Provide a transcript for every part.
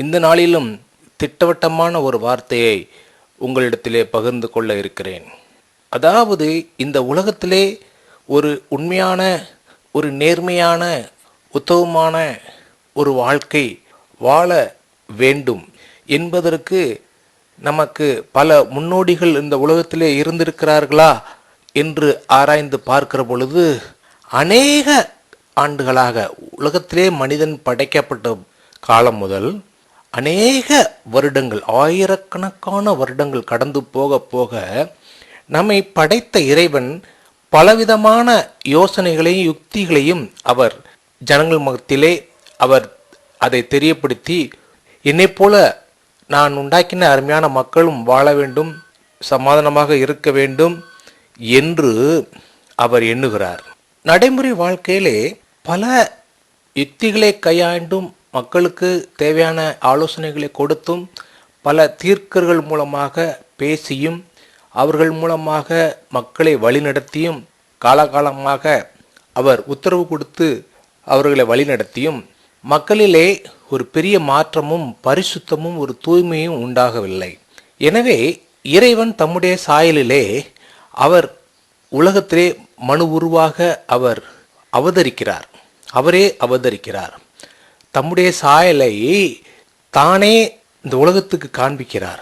இந்த நாளிலும் திட்டவட்டமான ஒரு வார்த்தையை உங்களிடத்திலே பகிர்ந்து கொள்ள இருக்கிறேன். அதாவது இந்த உலகத்திலே ஒரு உண்மையான, ஒரு நேர்மையான, உத்தமமான ஒரு வாழ்க்கை வாழ வேண்டும் என்பதற்கு நமக்கு பல முன்னோடிகள் இந்த உலகத்திலே இருந்திருக்கிறார்களா என்று ஆராய்ந்து பார்க்கிற பொழுது, அநேக ஆண்டுகளாக உலகத்திலே மனிதன் படைக்கப்பட்ட காலம் முதல் அநேக வருடங்கள், ஆயிரக்கணக்கான வருடங்கள் கடந்து போக போக நம்மை படைத்த இறைவன் பலவிதமான யோசனைகளையும் யுக்திகளையும் அவர் ஜனங்கள் மத்தியிலே அவர் அதை தெரியப்படுத்தி, என்னை போல நான் உண்டாக்கின அருமையான மக்களும் வாழ வேண்டும், சமாதானமாக இருக்க வேண்டும் என்று அவர் எண்ணுகிறார். நடைமுறை வாழ்க்கையிலே பல யுக்திகளை கையாண்டும் மக்களுக்கு தேவையான ஆலோசனைகளை கொடுத்தும் பல தீர்க்கர்கள் மூலமாக பேசியும் அவர்கள் மூலமாக மக்களை வழிநடத்தியும் காலகாலமாக அவர் உத்தரவு கொடுத்து அவர்களை வழிநடத்தியும் மக்களிலே ஒரு பெரிய மாற்றமும் பரிசுத்தமும் ஒரு தூய்மையும் உண்டாகவில்லை. எனவே இறைவன் தம்முடைய சாயலிலே அவர் உலகத்திலே மனு உருவாக அவர் அவதரிக்கிறார். அவரே அவதரிக்கிறார். தம்முடைய சாயலை தானே இந்த உலகத்துக்கு காண்பிக்கிறார்.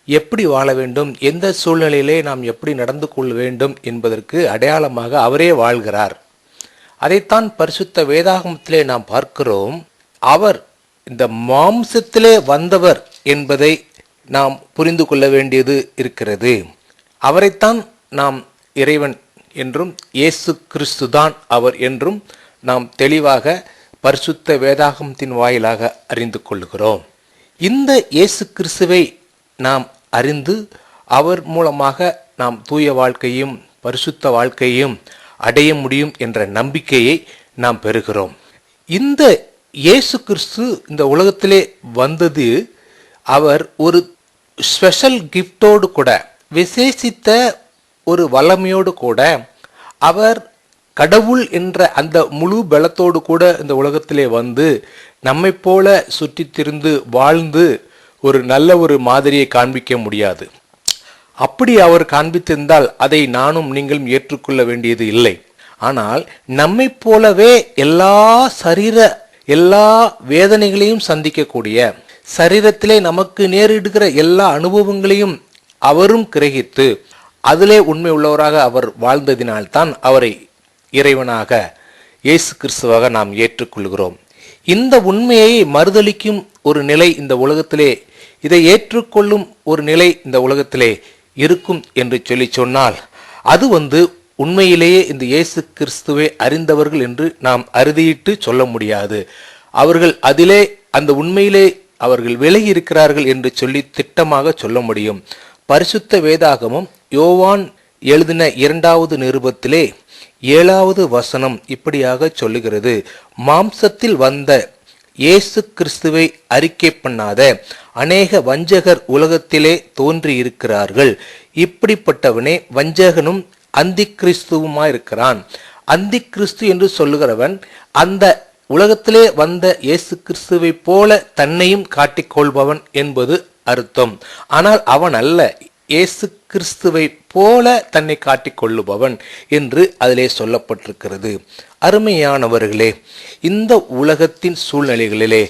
எப்படி வாழ வேண்டும், எந்த சூழ்நிலையிலே நாம் எப்படி நடந்து கொள்ள வேண்டும் என்பதற்கு அடையாளமாக அவரே வாழ்கிறார். அதைத்தான் பரிசுத்த வேதாகமத்திலே நாம் பார்க்கிறோம். அவர் இந்த மாம்சத்திலே வந்தவர் என்பதை நாம் புரிந்து கொள்ள வேண்டியது இருக்கிறது. அவரைத்தான் நாம் இறைவன் என்றும் இயேசு கிறிஸ்து தான் அவர் என்றும் நாம் தெளிவாக பரிசுத்த வேதாகமத்தின் வாயிலாக அறிந்து கொள்கிறோம். இந்த இயேசு கிறிஸ்துவை நாம் அறிந்து அவர் மூலமாக நாம் தூய வாழ்க்கையும் பரிசுத்த வாழ்க்கையும் அடைய முடியும் என்ற நம்பிக்கையை நாம் பெறுகிறோம். இந்த இயேசு கிறிஸ்து இந்த உலகத்திலே வந்தது அவர் ஒரு ஸ்பெஷல் கிஃப்டோடு கூட, விசேஷித்த ஒரு வல்லமையோடு கூட, அவர் கடவுள் என்ற அந்த முழு பலத்தோடு கூட இந்த உலகத்திலே வந்து நம்மை போல சுற்றி திரிந்து வாழ்ந்து ஒரு நல்ல ஒரு மாதிரியை காண்பிக்க முடியாது. அப்படி அவர் காண்பித்திருந்தால் அதை நானும் நீங்களும் ஏற்றுக்கொள்ள வேண்டியது இல்லை. ஆனால் நம்மை போலவே எல்லா வேதனைகளையும் சந்திக்கக்கூடிய, சரீரத்திலே நமக்கு நேரிடுகிற எல்லா அனுபவங்களையும் அவரும் கிரகித்து அதிலே உண்மை உள்ளவராக அவர் வாழ்ந்ததினால்தான் அவரை இறைவனாக இயேசு கிறிஸ்துவாக நாம் ஏற்றுக்கொள்கிறோம். இந்த உண்மையை மறுதலிக்கும் ஒரு நிலை இந்த உலகத்திலே, இதை ஏற்றுக்கொள்ளும் ஒரு நிலை இந்த உலகத்திலே இருக்கும் என்று சொன்னால் அது உண்மையிலேயே இந்த இயேசு கிறிஸ்துவை அறிந்தவர்கள் என்று நாம் அறுதியிட்டு சொல்ல முடியாது. அவர்கள் அதிலே அந்த உண்மையிலே அவர்கள் விலகி இருக்கிறார்கள் என்று சொல்லி திட்டமாக சொல்ல முடியும். பரிசுத்த வேதாகமம் யோவான் எழுதின 2வது நிருபத்திலே 7வது வசனம் இப்படியாக சொல்லுகிறது: மாம்சத்தில் வந்த இயேசு கிறிஸ்துவை அறிக்கை பண்ணாத அநேக வஞ்சகர் உலகத்திலே தோன்றி இருக்கிறார்கள். இப்படிப்பட்டவனே வஞ்சகனும் அந்தி கிறிஸ்துவுமாயிருக்கிறான். அந்தி கிறிஸ்து என்று சொல்லுகிறவன் அந்த உலகத்திலே வந்த இயேசு கிறிஸ்துவை போல தன்னையும் காட்டிக்கொள்பவன் என்பது அர்த்தம். ஆனால் அவன் அல்ல, இயேசு கிறிஸ்துவை போல தன்னை காட்டிக்கொள்ளுபவன் என்று அதிலே சொல்லப்பட்டிருக்கிறது. அருமையானவர்களே, இந்த உலகத்தின் சூழ்நிலைகளிலே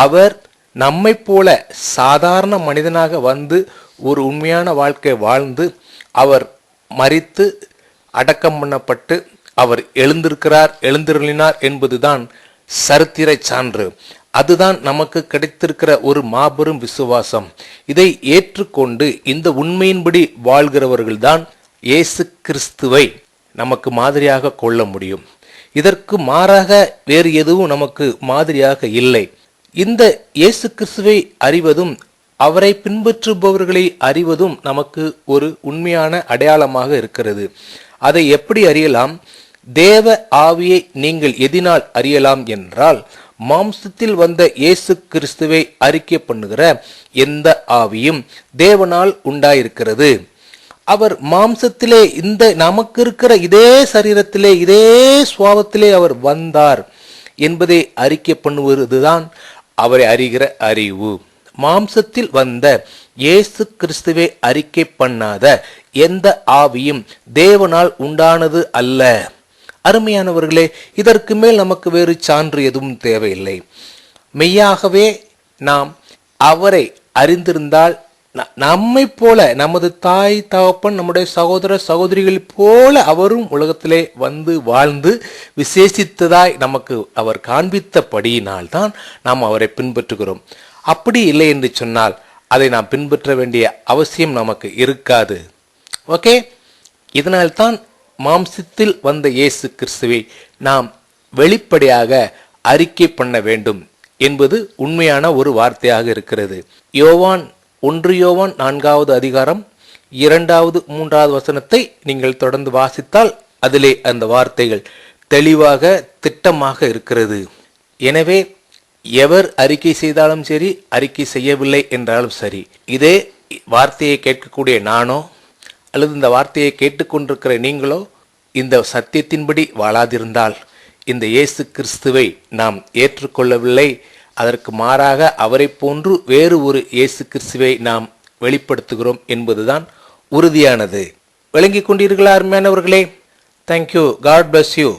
அவர் நம்மை போல சாதாரண மனிதனாக வந்து ஒரு உண்மையான வாழ்க்கை வாழ்ந்து அவர் மரித்து அடக்கம் பண்ணப்பட்டு அவர் எழுந்திருளினார் என்பதுதான் சரித்திர சான்று. அதுதான் நமக்கு கிடைத்திருக்கிற ஒரு மாபெரும் விசுவாசம். இதை ஏற்றுக்கொண்டு இந்த உண்மையின்படி வாழ்கிறவர்கள்தான் இயேசு கிறிஸ்துவை நமக்கு மாதிரியாக கொள்ள முடியும். இதற்கு மாறாக வேறு எதுவும் நமக்கு மாதிரியாக இல்லை. இந்த இயேசு கிறிஸ்துவை அறிவதும் அவரை பின்பற்றுபவர்களை அறிவதும் நமக்கு ஒரு உண்மையான அடையாளமாக இருக்கிறது. அதை எப்படி அறியலாம்? தேவ ஆவியை நீங்கள் எதினால் அறியலாம் என்றால், மாம்சத்தில் வந்த இயேசு கிறிஸ்துவை அறிக்கை பண்ணுகிற எந்த ஆவியும் தேவனால் உண்டாயிருக்கிறது. அவர் மாம்சத்திலே இந்த நமக்கு இருக்கிற இதே சரீரத்திலே இதே சுவாபத்திலே அவர் வந்தார் என்பதை அறிக்கை பண்ணுவதுதான் அவரை அறிகிற அறிவு. மாம்சத்தில் வந்த இயேசு கிறிஸ்துவை அறிக்கை பண்ணாத எந்த ஆவியும் தேவனால் உண்டானது அல்ல. அருமையானவர்களே, இதற்கு மேல் நமக்கு வேறு சான்று எதுவும் தேவையில்லை. மெய்யாகவே நாம் அவரை அறிந்திருந்தால் நம்மை போல, நமது தாய் தகப்பன், நம்முடைய சகோதர சகோதரிகள் போல அவரும் உலகத்திலே வந்து வாழ்ந்து விசேஷித்ததாய் நமக்கு அவர் காண்பித்தபடியினால் தான் நாம் அவரை பின்பற்றுகிறோம். அப்படி இல்லை என்று சொன்னால் அதை நாம் பின்பற்ற வேண்டிய அவசியம் நமக்கு இருக்காது. ஓகே, இதனால்தான் மாம்சத்தில் வந்த இயேசு கிறிஸ்துவை நாம் வெளிப்படையாக அறிக்கை பண்ண வேண்டும் என்பது உண்மையான ஒரு வார்த்தையாக இருக்கிறது. யோவான் 1 யோவான் 4வது அதிகாரம் 2வது 3வது வசனத்தை நீங்கள் தொடர்ந்து வாசித்தால் அதிலே அந்த வார்த்தைகள் தெளிவாக திட்டமாக இருக்கிறது. எனவே எவர் அறிக்கை செய்தாலும் சரி, அறிக்கை செய்யவில்லை என்றாலும் சரி, இதே வார்த்தையை கேட்கக்கூடிய நானோ அல்லது இந்த வார்த்தையை கேட்டுக்கொண்டிருக்கிற நீங்களோ இந்த சத்தியத்தின்படி வாழாதிருந்தால் இந்த இயேசு கிறிஸ்துவை நாம் ஏற்றுக்கொள்ளவில்லை, அதற்கு மாறாக அவரை போன்று வேறு ஒரு இயேசு கிறிஸ்துவை நாம் வெளிப்படுத்துகிறோம் என்பதுதான் உறுதியானது. விளங்கிக் கொண்டீர்களா அருமையானவர்களே? தேங்க்யூ. God bless you.